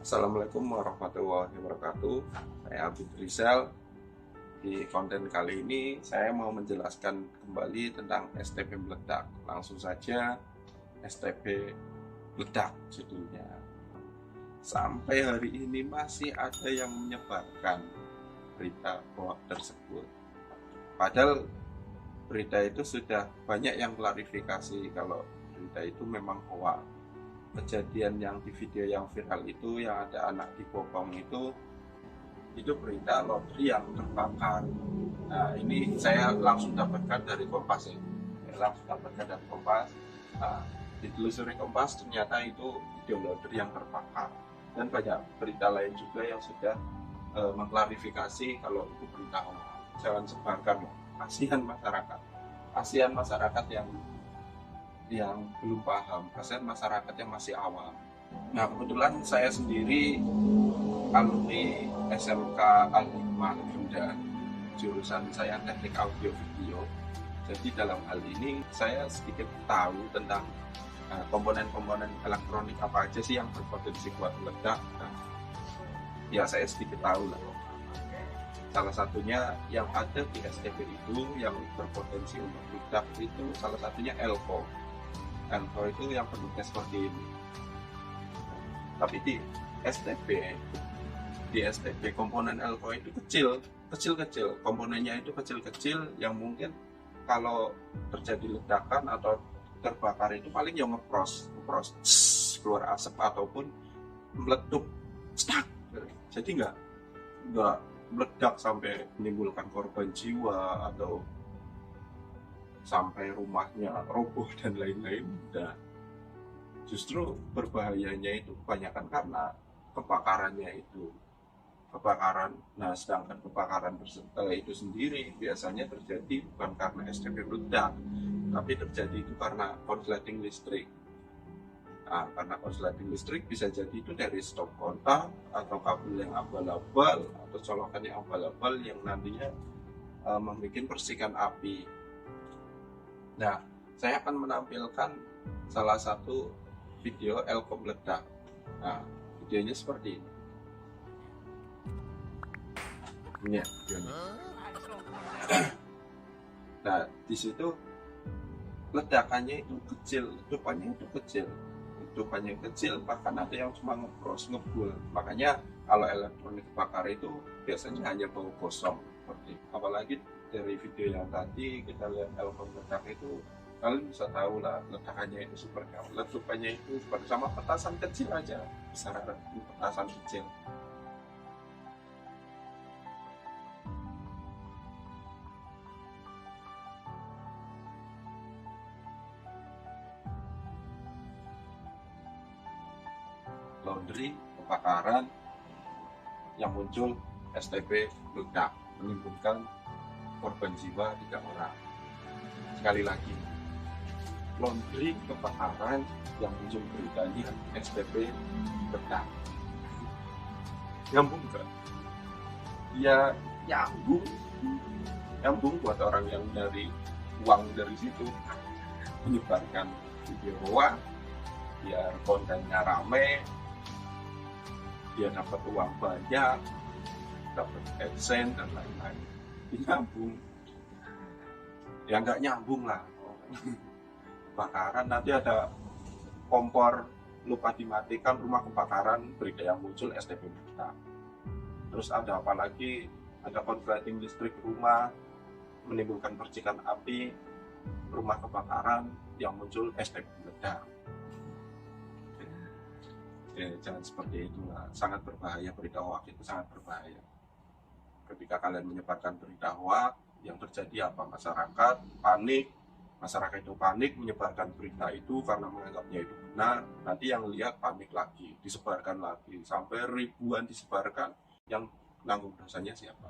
Assalamualaikum warahmatullahi wabarakatuh. Saya Abid Rizal. Di konten kali ini saya mau menjelaskan kembali tentang STP meledak. Langsung saja, STP meledak judulnya. Sampai hari ini masih ada yang menyebarkan berita hoax tersebut. Padahal berita itu sudah banyak yang klarifikasi kalau berita itu memang hoax. Kejadian yang di video yang viral itu, yang ada anak dibopong itu berita laundry yang terbakar. Nah, ini saya langsung dapatkan dari Kompas ya. Saya langsung dapatkan dari Kompas. Nah, ditelusuri Kompas ternyata itu video laundry yang terbakar. Dan banyak berita lain juga yang sudah mengklarifikasi kalau itu berita hoax. Jangan sebarkan, kasihan masyarakat. Kasihan masyarakat yang belum paham, kasihan masyarakat yang masih awam. Nah, kebetulan saya sendiri alumni SMK Al-Hikmah Bunda, jurusan saya teknik audio video. Jadi dalam hal ini saya sedikit tahu tentang komponen-komponen elektronik apa aja sih yang berpotensi buat meledak. Ya saya sedikit tahu lah. Salah satunya yang ada di STP itu yang berpotensi untuk meledak itu salah satunya elko. Elko itu yang bentuknya seperti ini. Tapi di STP komponen elko itu kecil, komponennya itu kecil-kecil yang mungkin kalau terjadi ledakan atau terbakar itu paling yang ngepros, keluar asap ataupun meletup, stuck. Jadi nggak meledak sampai menimbulkan korban jiwa atau sampai rumahnya roboh dan lain-lain. Dan justru berbahayanya itu kebanyakan karena kebakarannya itu. Nah, sedangkan kebakaran itu sendiri biasanya terjadi bukan karena STP meledak, tapi terjadi itu karena korsleting listrik. Nah, karena korsleting listrik bisa jadi itu dari stop kontak atau kabel yang abal-abal atau colokan yang abal-abal yang nantinya membuat percikan api. Nah, saya akan menampilkan salah satu video elko meledak. Nah, videonya seperti ini. Ini ya videonya. Nah, di situ ledakannya itu kecil, letupannya kecil, bahkan ada yang cuma ngebul. Makanya kalau elektronik bakar itu biasanya hanya bau kosong. Apalagi dari video yang tadi kita lihat elko meledak itu, kalian bisa tahu lah ledakannya itu seperti apa. Letupannya itu seperti sama petasan kecil aja, besaran petasan kecil. Laundry kebakaran yang muncul STP meledak menimbulkan korban jiwa 3 orang. Sekali lagi, laundry kebakaran yang muncul beritanya STP meledak. Nyambung nggak? Ya nyambung buat orang yang dari uang dari situ menyebarkan video hoax biar kontennya rame, dia dapat uang banyak, dapat AdSense dan lain-lain. Nyambung ya, nggak nyambung lah. Kebakaran nanti ada kompor lupa dimatikan, rumah kebakaran, berita yang muncul STP meledak. Terus ada apa lagi, ada korsleting listrik rumah menimbulkan percikan api, rumah kebakaran yang muncul STP meledak. Ya, jangan seperti itulah, sangat berbahaya. Berita hoax itu sangat berbahaya. Ketika kalian menyebarkan berita hoax, yang terjadi apa? Masyarakat itu panik menyebarkan berita itu karena menganggapnya itu benar. Nanti yang lihat panik lagi, disebarkan lagi, sampai ribuan disebarkan. Yang nanggung dosanya siapa?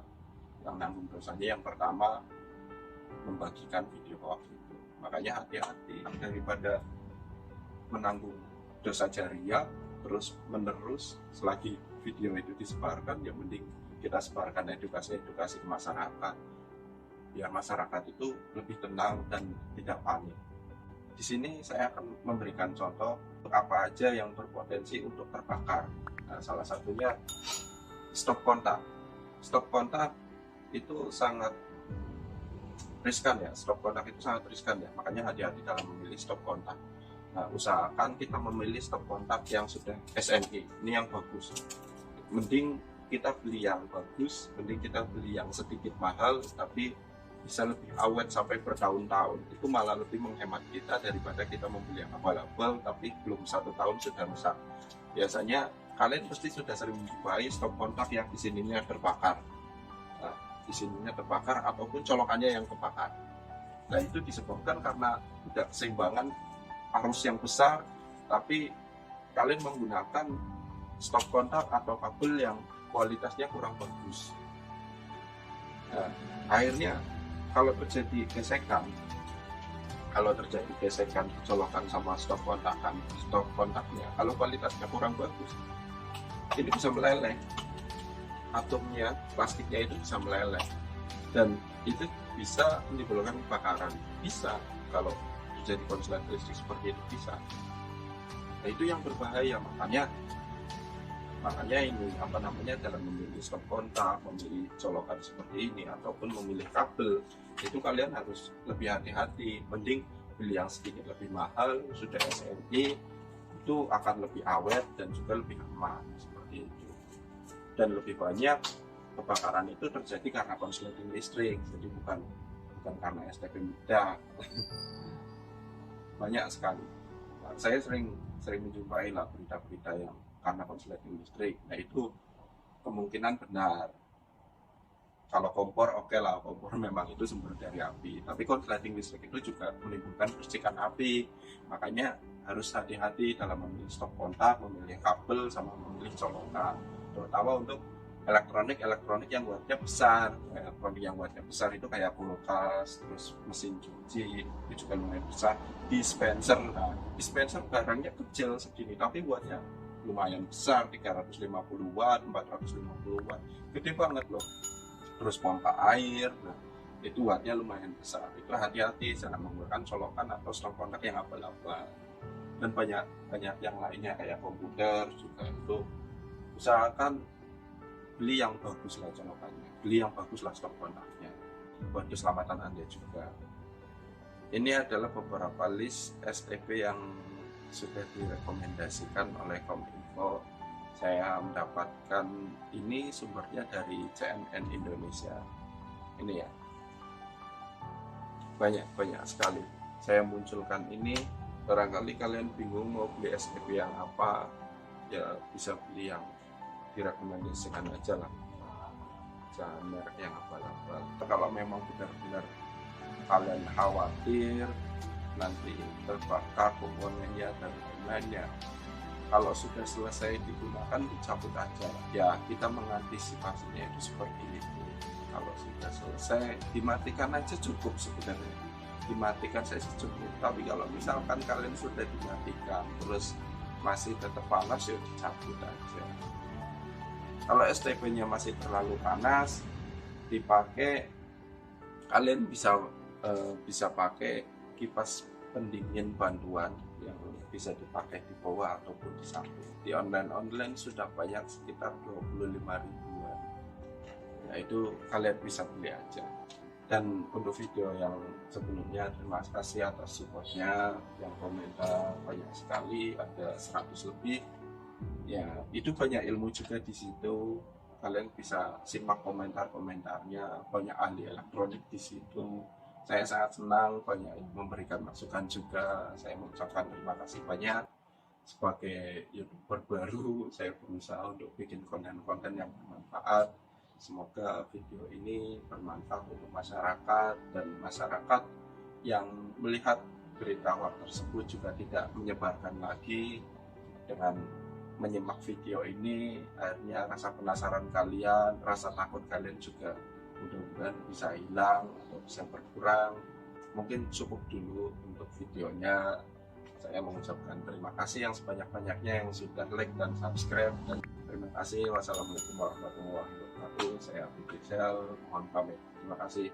Yang nanggung dosanya yang pertama membagikan video hoax itu. Makanya hati-hati, daripada menanggung dosa jariah terus menerus selagi video itu disebarkan, ya mending kita sebarkan edukasi ke masyarakat biar masyarakat itu lebih tenang dan tidak panik. Di sini saya akan memberikan contoh apa aja yang berpotensi untuk terbakar. Nah, salah satunya stop kontak. Stop kontak itu sangat riskan ya, stop kontak itu sangat riskan ya, makanya hati-hati dalam memilih stop kontak. Nah, usahakan kita memilih stop kontak yang sudah SNI, ini yang bagus. Mending kita beli yang bagus, mending kita beli yang sedikit mahal tapi bisa lebih awet sampai bertahun-tahun. Itu malah lebih menghemat kita daripada kita membeli yang abal-abal tapi belum 1 tahun sudah rusak. Biasanya kalian pasti sudah sering menjumpai stop kontak yang di sininya terbakar. Nah, di sininya terbakar ataupun colokannya yang kebakar. Nah, itu disebabkan karena tidak keseimbangan arus yang besar, tapi kalian menggunakan stop kontak atau kabel yang kualitasnya kurang bagus. Nah, akhirnya kalau terjadi gesekan, colokan sama stop kontaknya, kalau kualitasnya kurang bagus, ini bisa meleleh. Atomnya, plastiknya itu bisa meleleh, dan itu bisa menimbulkan kebakaran. Bisa, kalau terjadi konslet listrik seperti itu bisa. Nah, itu yang berbahaya. Makanya ini dalam memilih stop kontak, memilih colokan seperti ini ataupun memilih kabel, itu kalian harus lebih hati-hati. Mending beli yang sedikit lebih mahal, sudah SNI, itu akan lebih awet dan juga lebih aman seperti itu. Dan lebih banyak kebakaran itu terjadi karena konsleting listrik, jadi bukan karena STP meledak. Banyak sekali. Nah, saya sering menjumpai lah berita-berita yang karena konsleting listrik. Nah, itu kemungkinan benar. Kalau kompor, oke lah, kompor memang itu sumber dari api. Tapi konsleting listrik itu juga menimbulkan percikan api. Makanya harus hati-hati dalam memilih stop kontak, memilih kabel, sama memilih colokan. Terutama untuk elektronik yang wattnya besar. Elektronik yang wattnya besar itu kayak kulkas, terus mesin cuci, itu juga lumayan besar. Dispenser, nah, dispenser barangnya kecil segini, tapi wattnya lumayan besar, 350 watt, 450 watt, gede banget loh. Terus pompa air, nah, itu wattnya lumayan besar. Itu hati-hati, jangan menggunakan colokan atau stop kontak yang abal-abal. Dan banyak yang lainnya kayak komputer juga, itu usahakan beli yang bagus lah colokannya, beli yang bagus lah stop kontaknya, buat keselamatan Anda juga. Ini adalah beberapa list STP yang sudah direkomendasikan oleh Kominfo. Saya mendapatkan ini sumbernya dari CNN Indonesia. Ini ya, banyak sekali saya munculkan ini. Barangkali kalian bingung mau beli STP yang apa, ya bisa beli yang direkomendasikan aja lah, jangan merek yang abal-abal. Kalau memang benar-benar kalian khawatir nanti terbakar komponennya dan lain-lainnya, kalau sudah selesai digunakan dicabut aja. Ya, kita mengantisipasinya itu seperti itu. Kalau sudah selesai dimatikan aja cukup sebenarnya, dimatikan saja cukup. Tapi kalau misalkan kalian sudah dimatikan terus masih tetap panas, ya dicabut aja. Kalau STP-nya masih terlalu panas dipakai, kalian bisa pakai kipas pendingin bantuan yang bisa dipakai di bawah ataupun di samping. Di online sudah banyak, sekitar 25 ribuan. Nah, itu kalian bisa beli aja. Dan untuk video yang sebelumnya, terima kasih atas supportnya, yang komentar banyak sekali, ada 100 lebih. Ya, itu banyak ilmu juga di situ. Kalian bisa simak komentarnya, banyak ahli elektronik di situ. Saya sangat senang, banyak yang memberikan masukan juga. Saya mengucapkan terima kasih banyak. Sebagai YouTuber baru, saya berusaha untuk bikin konten-konten yang bermanfaat. Semoga video ini bermanfaat untuk masyarakat, dan masyarakat yang melihat berita hoax tersebut juga tidak menyebarkan lagi. Dengan menyimak video ini, akhirnya rasa penasaran kalian, rasa takut kalian juga mudah-mudahan bisa hilang atau bisa berkurang. Mungkin cukup dulu untuk videonya. Saya mengucapkan terima kasih yang sebanyak-banyaknya yang sudah like dan subscribe, dan terima kasih. Wassalamualaikum warahmatullahi wabarakatuh. Saya Abid Rizal, mohon pamit. Terima kasih.